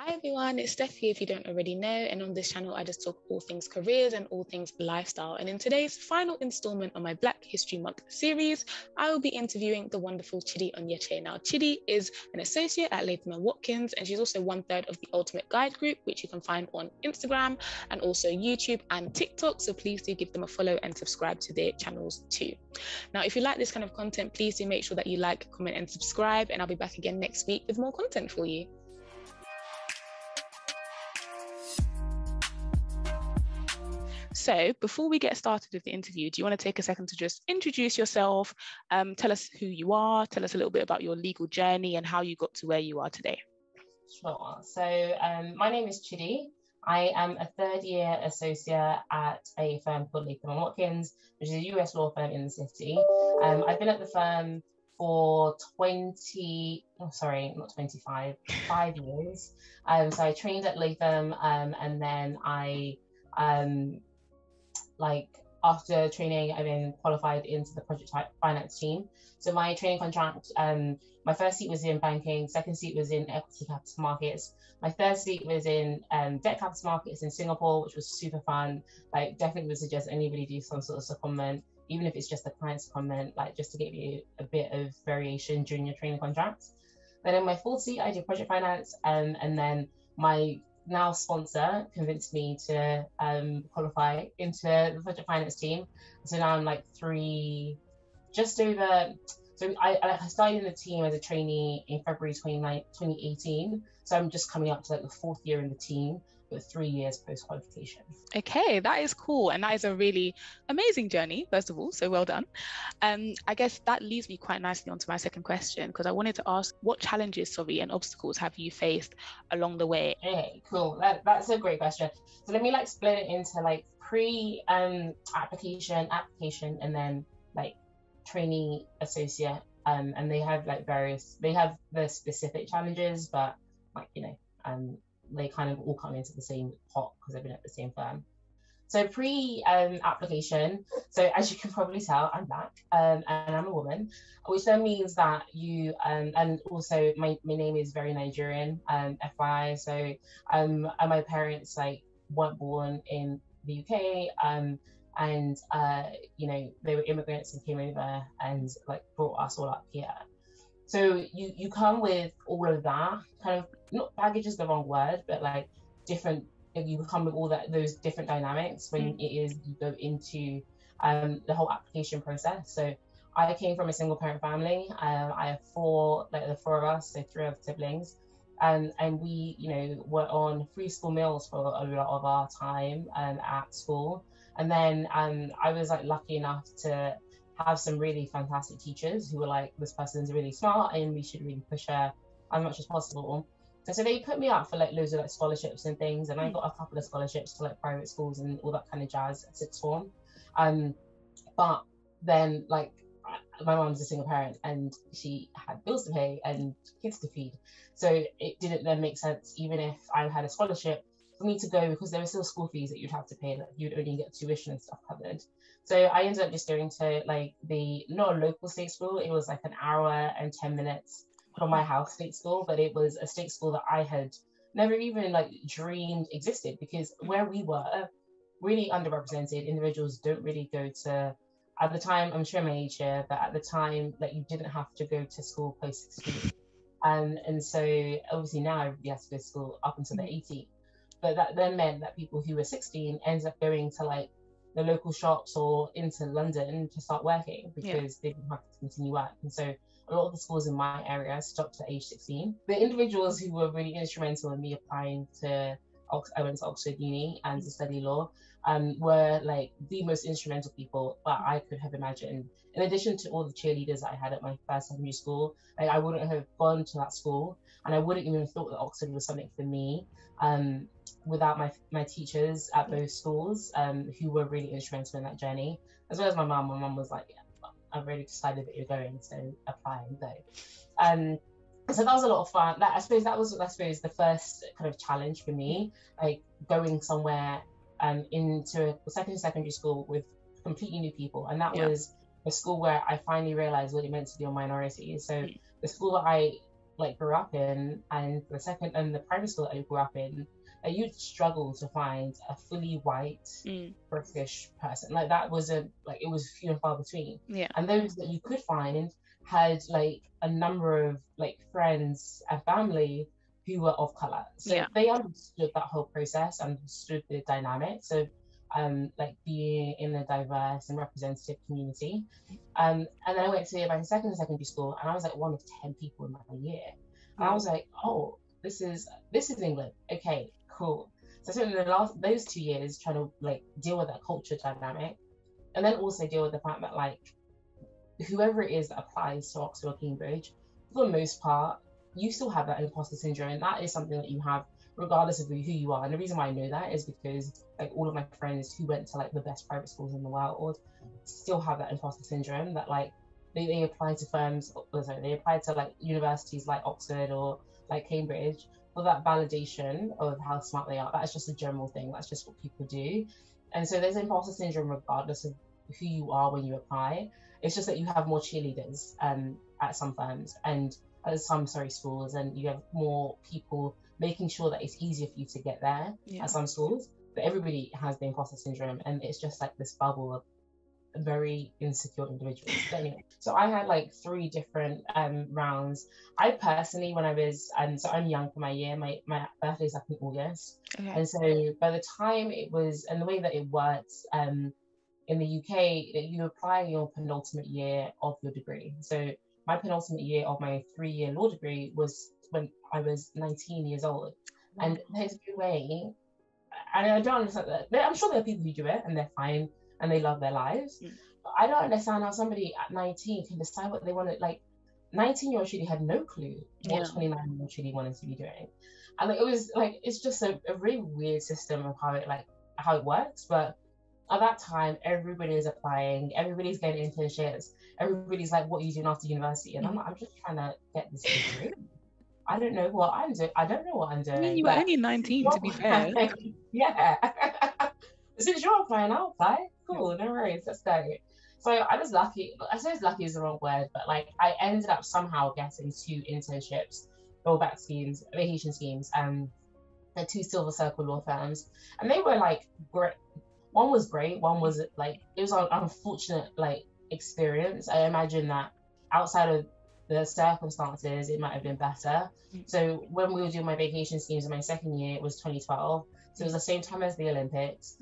Hi everyone, it's Steph here if you don't already know, and on this channel I just talk all things careers and all things lifestyle. And in today's final installment of my Black History Month series, I will be interviewing the wonderful Chidi Onyeche. Now Chidi is an associate at Latham Watkins, and she's also 1/3 of the Ultimate Guide group, which you can find on Instagram and also YouTube and TikTok, so please do give them a follow and subscribe to their channels too. Now if you like this kind of content, please do make sure that you like, comment and subscribe, and I'll be back again next week with more content for you. So before we get started with the interview, do you want to take a second to just introduce yourself, tell us who you are, tell us a little bit about your legal journey and how you got to where you are today? Sure. So my name is Chidi. I am a third-year associate at a firm called Latham Watkins, which is a US law firm in the city. I've been at the firm for 5 years. So I trained at Latham, and then I after training, I then qualified into the project finance team. So my training contract, my first seat was in banking, second seat was in equity capital markets. My third seat was in debt capital markets in Singapore, which was super fun. Like, definitely would suggest anybody do some sort of secondment, even if it's just a client secondment, like just to give you a bit of variation during your training contract. Then in my fourth seat, I did project finance, and then my now sponsor convinced me to qualify into the project finance team. So now I'm like I started in the team as a trainee in February 2018. So I'm just coming up to like the fourth year in the team, with 3 years post-qualification. Okay, that is cool. And that is a really amazing journey, first of all, so well done. I guess that leads me quite nicely onto my second question, because I wanted to ask, what challenges, and obstacles have you faced along the way? Okay, cool. That's a great question. So let me split it into application, and then trainee, associate. And they have they have the specific challenges, but they kind of all come into the same pot because they've been at the same firm. So application, so as you can probably tell, I'm Black, and I'm a woman, which then means that you, and also my name is very Nigerian, FYI. So my parents weren't born in the UK, and they were immigrants and came over and brought us all up here. So you come with all of that kind of, not baggage is the wrong word, but different. You come with all those different dynamics when you go into the whole application process. So I came from a single parent family. I have the four of us, so 3 other siblings, and we were on free school meals for a lot of our time at school. And then I was lucky enough to have some really fantastic teachers who were this person's really smart and we should really push her as much as possible. And so they put me up for loads of scholarships and things, and I got a couple of scholarships to private schools and all that kind of jazz at sixth form. But then my mom's a single parent and she had bills to pay and kids to feed. So it didn't then make sense, even if I had a scholarship, for me to go, because there were still school fees that you'd have to pay, you'd only get tuition and stuff covered. So I ended up just going to not a local state school, it was an hour and 10 minutes from my house state school, but it was a state school that I had never even dreamed existed, because where we were, really underrepresented individuals don't really go to, at the time, I'm showing my age here, but at the time you didn't have to go to school post 16. And so obviously now everybody has to go to school up until they're 18. But that then meant that people who were 16 ended up going to the local shops or into London to start working, because they didn't have to continue work. And so a lot of the schools in my area stopped at age 16. The individuals who were really instrumental in me applying to, I went to Oxford Uni and to study law, were the most instrumental people that I could have imagined. In addition to all the cheerleaders that I had at my first secondary school, I wouldn't have gone to that school, and I wouldn't even have thought that Oxford was something for me without my teachers at both schools, who were really instrumental in that journey, as well as my mum. My mum was like, yeah, I've already decided that you're going, so apply and go. So that was a lot of fun. I suppose that was the first kind of challenge for me, going somewhere into a secondary school with completely new people. And that was a school where I finally realized what it meant to be a minority. So the school that I like grew up in, and the private school that I grew up in, you'd struggle to find a fully white British person. Like that was it was few and far between. Yeah. And those that you could find had like a number of like friends and family who were of color. So they understood that whole process, understood the dynamics of like being in a diverse and representative community. And then I went to my second secondary school, and I was like one of 10 people in my year. And I was like, oh, this is England. Okay, cool. So I spent those 2 years trying to like deal with that culture dynamic, and then also deal with the fact that like whoever it is that applies to Oxford or Cambridge, for the most part, you still have that imposter syndrome, and that is something that you have regardless of who you are. And the reason why I know that is because like all of my friends who went to like the best private schools in the world still have that imposter syndrome, that like they apply to they apply to like universities like Oxford or like Cambridge for that validation of how smart they are. That's just a general thing. That's just what people do. And so there's imposter syndrome regardless of who you are when you apply. It's just that you have more cheerleaders at some firms and at some schools, and you have more people making sure that it's easier for you to get there at some schools. But everybody has the imposter syndrome, and it's just like this bubble of very insecure individuals. But anyway, so I had like 3 different rounds. I personally, when I was so I'm young for my year, my birthday is up in August. And so by the time it was, and the way that it works in the UK, you apply your penultimate year of your degree. So my penultimate year of my 3-year law degree was when I was 19 years old. And there's no way, and I don't understand that. I'm sure there are people who do it and they're fine and they love their lives. But I don't understand how somebody at 19 can decide what they want to, like, 19-year-old Chidi had no clue what 29-year-old Chidi wanted to be doing. And like, it was like, it's just a really weird system of how it works. But at that time, everybody is applying, everybody's getting internships, everybody's like, what are you doing after university? And I'm like, I'm just trying to get this degree. I don't know what I'm doing. I mean, you were only 19, to be fair. Yeah. Since you're applying, I'll apply. Cool, no worries, let's go. So I was lucky. I suppose lucky is the wrong word, but like I ended up somehow getting 2 internships, rollback schemes, vacation schemes, at 2 Silver Circle law firms. And they were like great. One was great, one was like, it was an unfortunate like experience. I imagine that outside of the circumstances, it might have been better. So when we were doing my vacation schemes in my second year, it was 2012. So it was the same time as the Olympics.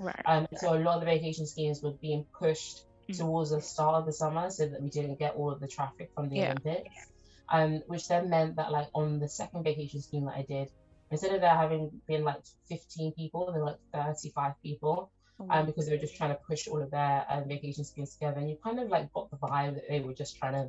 So a lot of the vacation schemes were being pushed towards the start of the summer so that we didn't get all of the traffic from the Olympics. Which then meant that like on the second vacation scheme that I did, instead of there having been like 15 people, there were like 35 people. Because they were just trying to push all of their vacation schemes together. And you kind of like got the vibe that they were just trying to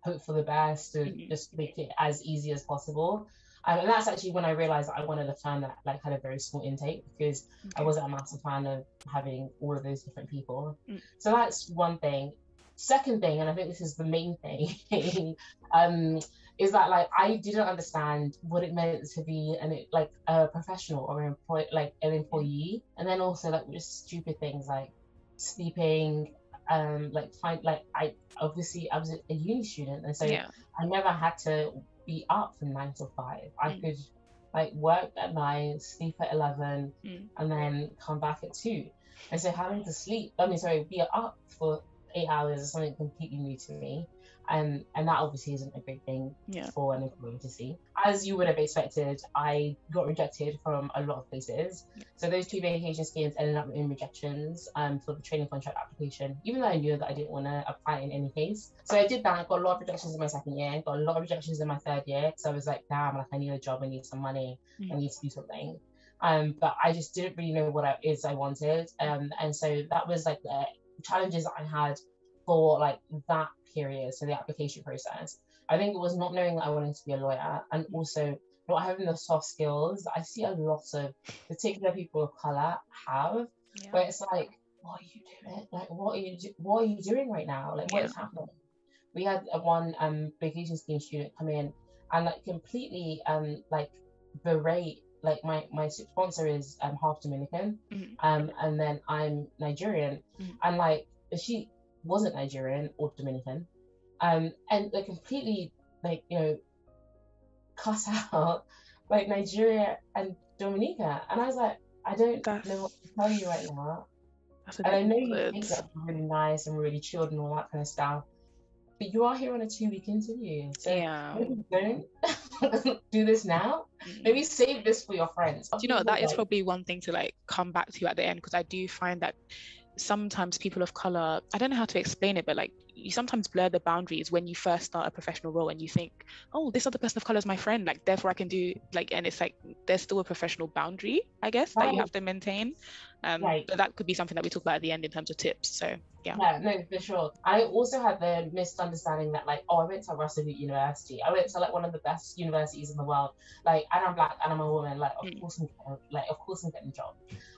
hope for the best to just make it as easy as possible. And that's actually when I realized that I wanted a firm that like had a very small intake, because I wasn't a massive fan of having all of those different people. So that's one thing. Second thing, and I think this is the main thing, is that like I didn't understand what it meant to be a professional or an employee, and then also like just stupid things like sleeping, I was a uni student, and so I never had to be up from 9 till 5. I could like work at 9, sleep at 11, and then come back at 2. And so having to be up for 8 hours is something completely new to me. And that obviously isn't a great thing for an employee to see. As you would have expected, I got rejected from a lot of places. So those 2 vacation schemes ended up in rejections for the training contract application, even though I knew that I didn't want to apply in any case. So I did that. I got a lot of rejections in my second year, got a lot of rejections in my third year, because I was like, damn, like I need a job, I need some money, I need to do something. But I just didn't really know what it is I wanted. And so that was like the challenges that I had for like that period, so the application process. I think it was not knowing that I wanted to be a lawyer, and also not having the soft skills that I see a lot of particular people of color have, where it's like, what are you doing? Like, what are you doing right now? Like, what is happening? We had one vacation scheme student come in and like completely like berate, like my sponsor is half Dominican, and then I'm Nigerian, and like she wasn't Nigerian or Dominican, and like completely like, you know, cut out like Nigeria and Dominica. And I was like, I don't know what to tell you right now. And I know you think that's really nice and really chilled and all that kind of stuff, but you are here on a 2-week interview. So maybe don't do this now. Maybe save this for your friends. Do you know, that is probably one thing to like come back to at the end, because I do find that sometimes people of color, I don't know how to explain it, but like you sometimes blur the boundaries when you first start a professional role and you think, oh, this other person of color is my friend, like therefore I can do like, and it's like there's still a professional boundary, I guess, that you have to maintain. But that could be something that we talk about at the end in terms of tips. So yeah, no, for sure. I also had the misunderstanding that like, oh, I went to Russell University, I went to like one of the best universities in the world, like, and I'm black and I'm a woman, like of course I'm getting a job.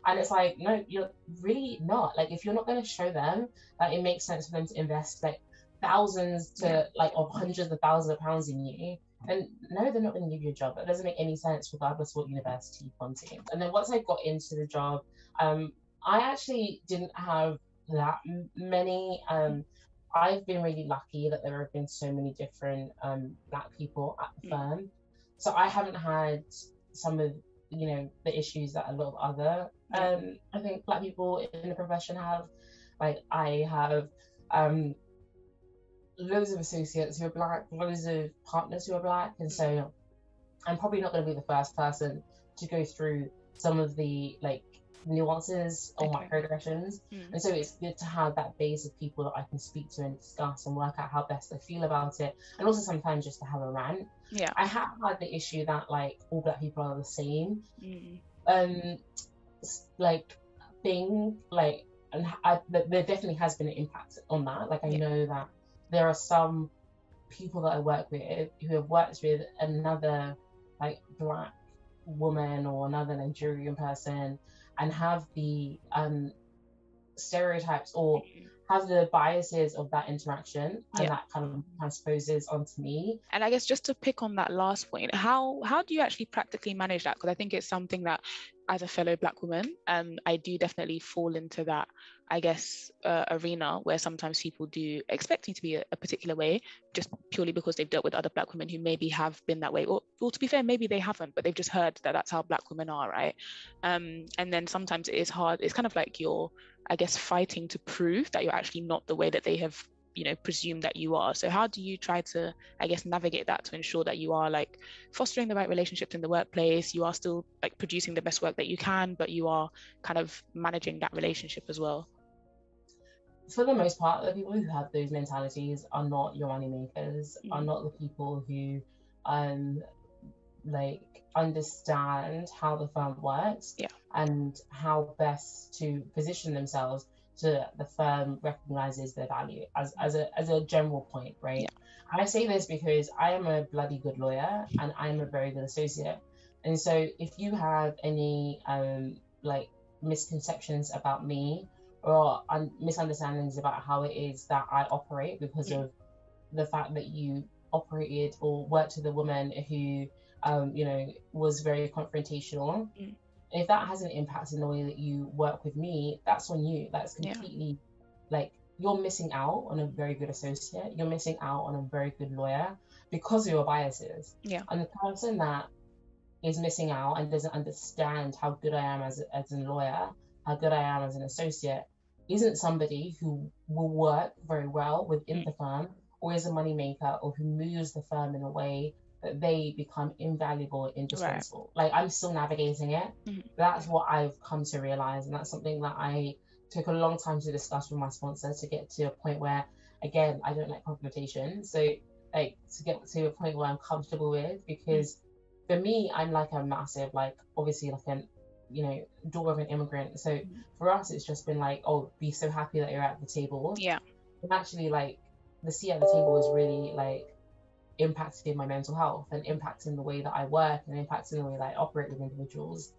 And it's like, no, you're really not. Like, if you're not going to show them that it makes sense for them to invest like thousands to like of hundreds of thousands of pounds in you, then no, they're not going to give you a job. That doesn't make any sense regardless of what university you've gone to. And then once I got into the job, I actually didn't have that many. I've been really lucky that there have been so many different black people at the firm. So I haven't had some of, you know, the issues that a lot of other I think black people in the profession have. Like, I have loads of associates who are black, loads of partners who are black, and so I'm probably not going to be the first person to go through some of the like nuances or microaggressions. And so it's good to have that base of people that I can speak to and discuss and work out how best I feel about it, and also sometimes just to have a rant. I have had the issue that like all black people are the same like thing, like, and there definitely has been an impact on that. Like, I know that there are some people that I work with who have worked with another like black woman or another Nigerian person and have the stereotypes or have the biases of that interaction, and that kind of transposes onto me. And I guess just to pick on that last point, how do you actually practically manage that? Because I think it's something that, as a fellow black woman, I do definitely fall into that, I guess, arena where sometimes people do expect me to be a particular way just purely because they've dealt with other black women who maybe have been that way, or to be fair, maybe they haven't, but they've just heard that that's how black women are, right? And then sometimes it is hard. It's kind of like you're, I guess, fighting to prove that you're actually not the way that they have, you know, presumed that you are. So how do you try to, I guess, navigate that to ensure that you are like fostering the right relationships in the workplace, you are still like producing the best work that you can, but you are kind of managing that relationship as well? For the most part, the people who have those mentalities are not your money makers, are not the people who like understand how the firm works and how best to position themselves so the firm recognizes their value as a general point, right? And I say this because I am a bloody good lawyer and I'm a very good associate. And so if you have any like misconceptions about me or misunderstandings about how it is that I operate because of the fact that you operated or worked with a woman who you know, was very confrontational, if that has an impact in the way that you work with me, that's on you. That's completely like, you're missing out on a very good associate, you're missing out on a very good lawyer because of your biases. And the person that is missing out and doesn't understand how good I am as a lawyer, how good I am as an associate, isn't somebody who will work very well within the firm or is a moneymaker or who moves the firm in a way that they become invaluable, indispensable. Like, I'm still navigating it. That's what I've come to realize, and that's something that I took a long time to discuss with my sponsor to get to a point where, again, I don't like confrontation. So like, to get to a point where I'm comfortable with, because for me, I'm like a massive, like, obviously like an, you know, daughter of an immigrant. So for us, it's just been like, oh, be so happy that you're at the table. And actually, like, the seat at the table is really like impacting my mental health and impacting the way that I work and impacting the way that I operate with individuals.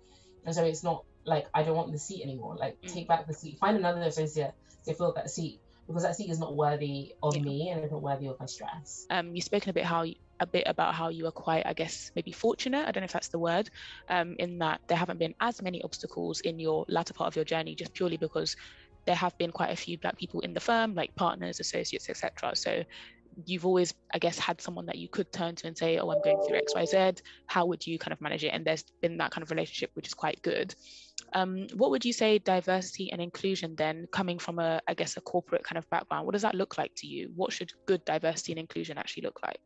And so it's not like I don't want the seat anymore. Like, take back the seat, find another associate to fill that seat, because that seat is not worthy of me and it's not worthy of my stress. You've spoken a bit about how you are quite, I guess, maybe fortunate, I don't know if that's the word, in that there haven't been as many obstacles in your latter part of your journey, just purely because there have been quite a few black people in the firm, like partners, associates, etc. So you've always, I guess, had someone that you could turn to and say, oh, I'm going through XYZ, how would you kind of manage it? And there's been that kind of relationship, which is quite good. What would you say diversity and inclusion then, coming from a corporate kind of background, what does that look like to you? What should good diversity and inclusion actually look like?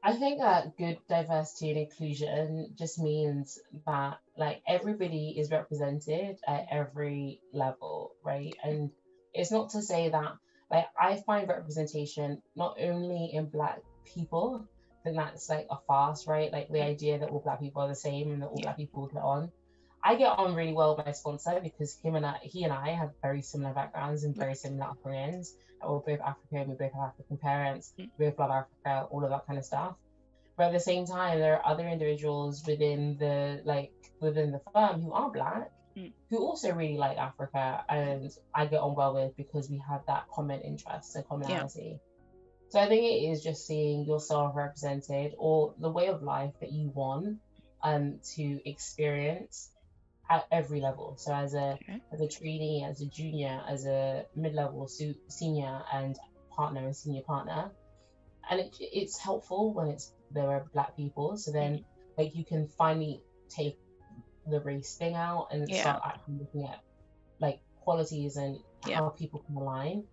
I think that good diversity and inclusion just means that like everybody is represented at every level, right? And it's not to say that like I find representation not only in Black people, then that's like a farce, right? Like the idea that all Black people are the same and that all Black people get on. I get on really well with my sponsor because he and I have very similar backgrounds and very similar upbringings. We're both African, we both have African parents, we both love Africa, all of that kind of stuff. But at the same time, there are other individuals within the firm who are Black, who also really like Africa, and I get on well with because we have that common interest and commonality. So I think it is just seeing yourself represented or the way of life that you want to experience at every level. So as a trainee, as a junior, as a mid-level, senior and partner and senior partner. And it's helpful when there are Black people. So then like you can finally take the race thing out and start actually looking at like qualities and how people can align.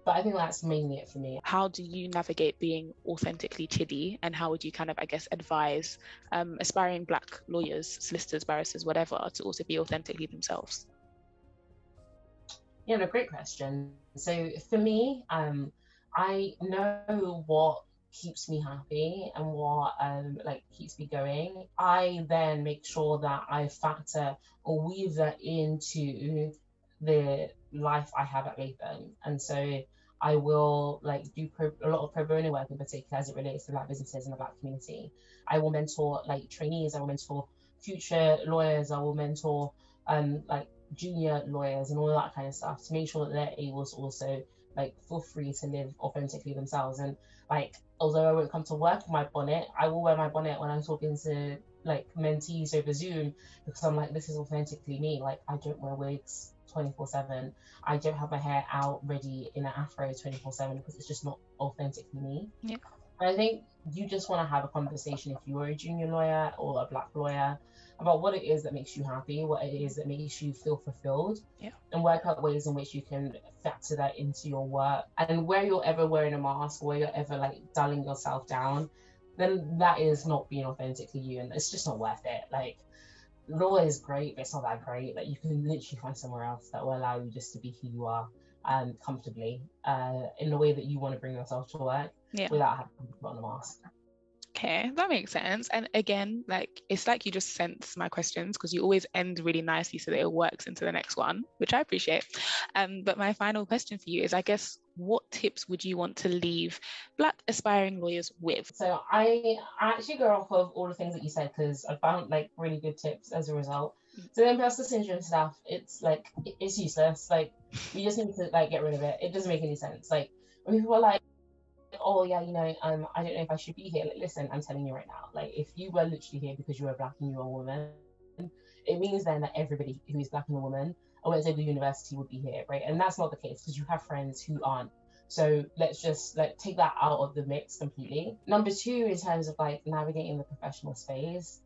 But I think that's mainly it for me. How do you navigate being authentically Chidi, and how would you kind of, I guess, advise aspiring Black lawyers, solicitors, barristers, whatever, to also be authentically themselves? Yeah, no, great question. So for me, I know what keeps me happy and what like keeps me going. I then make sure that I factor or weave that into the life I have at Latham. And so I will like do a lot of pro bono work in particular as it relates to Black businesses and the Black community. I will mentor like trainees, I will mentor future lawyers, I will mentor like junior lawyers and all that kind of stuff to make sure that they're able to also like feel free to live authentically themselves. And like, although I won't come to work with my bonnet, I will wear my bonnet when I'm talking to like mentees over Zoom because I'm like, this is authentically me. Like I don't wear wigs 24/7. I don't have my hair out ready in an afro 24/7 because it's just not authentically me. Yeah. And I think you just want to have a conversation if you are a junior lawyer or a Black lawyer about what it is that makes you happy, what it is that makes you feel fulfilled, and work out ways in which you can factor that into your work. And where you're ever wearing a mask, where you're ever like dulling yourself down, then that is not being authentically you, and it's just not worth it. Like law is great, but it's not that great. Like you can literally find somewhere else that will allow you just to be who you are comfortably in the way that you want to bring yourself to work without having to put on a mask. Okay, that makes sense. And again, like it's like you just sense my questions because you always end really nicely so that it works into the next one, which I appreciate. But my final question for you is, I guess, what tips would you want to leave Black aspiring lawyers with? So I actually go off of all the things that you said because I found like really good tips as a result. So the imposter syndrome stuff, it's like it's useless. Like you just need to like get rid of it. It doesn't make any sense. Like when people are like, oh yeah, you know, I don't know if I should be here. Like, listen, I'm telling you right now, like if you were literally here because you were Black and you were a woman, it means then that everybody who is Black and a woman, I won't say the university would be here, right? And that's not the case because you have friends who aren't. So let's just like take that out of the mix completely. Number two, in terms of like navigating the professional space,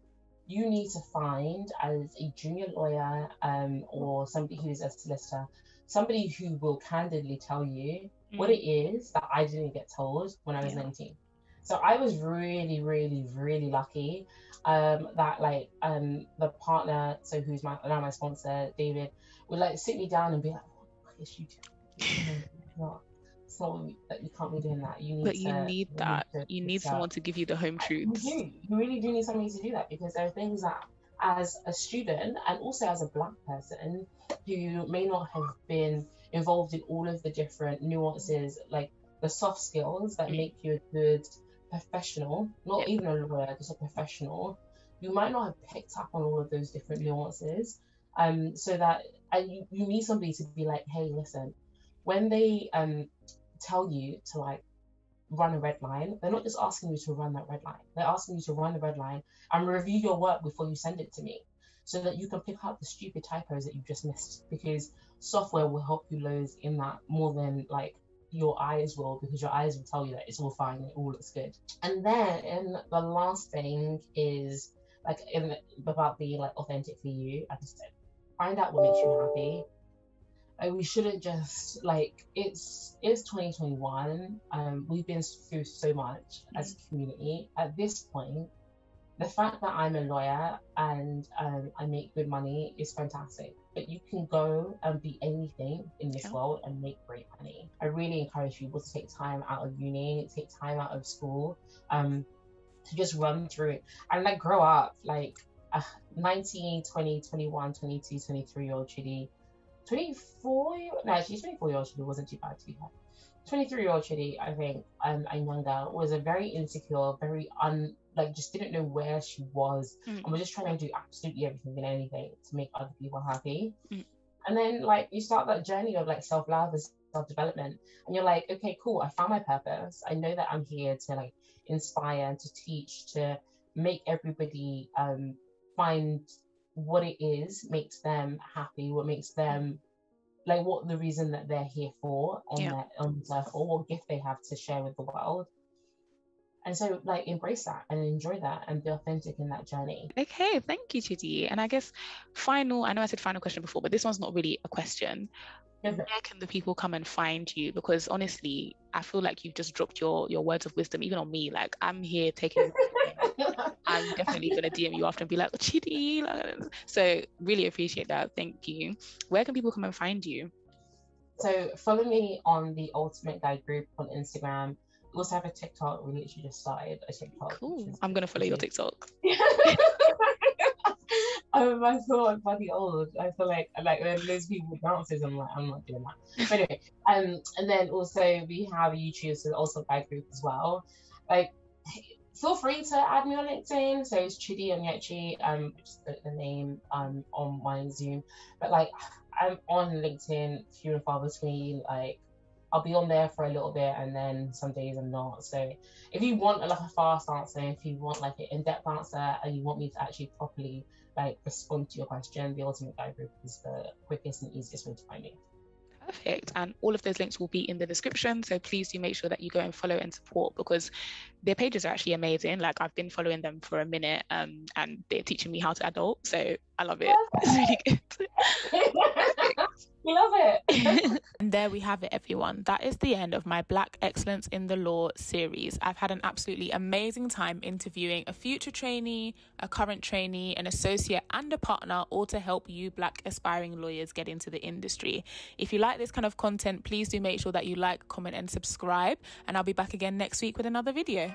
you need to find as a junior lawyer or somebody who's a solicitor, somebody who will candidly tell you what it is that I didn't get told when I was 19. So I was really, really, really lucky that like the partner, so who's now my sponsor, David, would like sit me down and be like, what is you doing? It's not that you can't be doing that. You need but you need that. You need someone to give you the home truths. You really do need somebody to do that because there are things that as a student and also as a Black person who may not have been involved in all of the different nuances, like the soft skills that make you a good professional, not even a lawyer, just a professional, you might not have picked up on all of those different nuances. So that you need somebody to be like, hey, listen, when they tell you to like run a red line, they're not just asking you to run that red line. They're asking you to run the red line and review your work before you send it to me so that you can pick out the stupid typos that you just missed, because software will help you loads in that more than like your eyes will, because your eyes will tell you that it's all fine, it all looks good. And then the last thing is like about being like authentic for you. Like I said, find out what makes you happy. Like, we shouldn't just like, it's 2021. We've been through so much as a community. At this point, the fact that I'm a lawyer and I make good money is fantastic. But you can go and be anything in this world and make great money. I really encourage people to take time out of uni, take time out of school, to just run through it and like grow up. Like 19, 20, 21, 22, 23-year-old Chidi, 24-year-old Chidi wasn't too bad to be fair. 23-year-old Chidi, I think, and younger, was a very insecure, very just didn't know where she was, and was just trying to do absolutely everything and anything to make other people happy. And then like you start that journey of like self-love and self-development, and you're like, okay, cool, I found my purpose. I know that I'm here to like inspire, to teach, to make everybody find what it is makes them happy, what makes them like, what the reason that they're here for on this earth, or what gift they have to share with the world. And so like embrace that and enjoy that and be authentic in that journey. Okay, thank you, Chidi. And I guess I know I said final question before, but this one's not really a question. Where can the people come and find you? Because honestly, I feel like you've just dropped your words of wisdom even on me. Like, I'm here taking I'm definitely gonna DM you after and be like, Chidi. So really appreciate that. Thank you. Where can people come and find you? So follow me on the Ultimate Guide group on Instagram. We also have a TikTok. We literally just started a TikTok. Cool. I'm gonna follow your TikTok. I feel like bloody old. I feel like when those people bounces, I'm like, I'm not doing that. But anyway, and then also we have YouTube, so the Ultimate Guide group as well. Like, feel free to add me on LinkedIn. So it's Chidi Onyeche, which is the name on my Zoom. But like, I'm on LinkedIn few and far between. Like, I'll be on there for a little bit, and then some days I'm not. So if you want like a fast answer, if you want like an in-depth answer, and you want me to actually properly like respond to your question, the Ultimate Guide group is the quickest and easiest way to find me. Perfect. And all of those links will be in the description, so please do make sure that you go and follow and support, because their pages are actually amazing. Like, I've been following them for a minute, and they're teaching me how to adult, so I love it. It's really good. We love it. And there we have it, everyone. That is the end of my Black Excellence in the Law series. I've had an absolutely amazing time interviewing a future trainee, a current trainee, an associate, and a partner, all to help you Black aspiring lawyers get into the industry. If you like this kind of content, please do make sure that you like, comment, and subscribe. And I'll be back again next week with another video.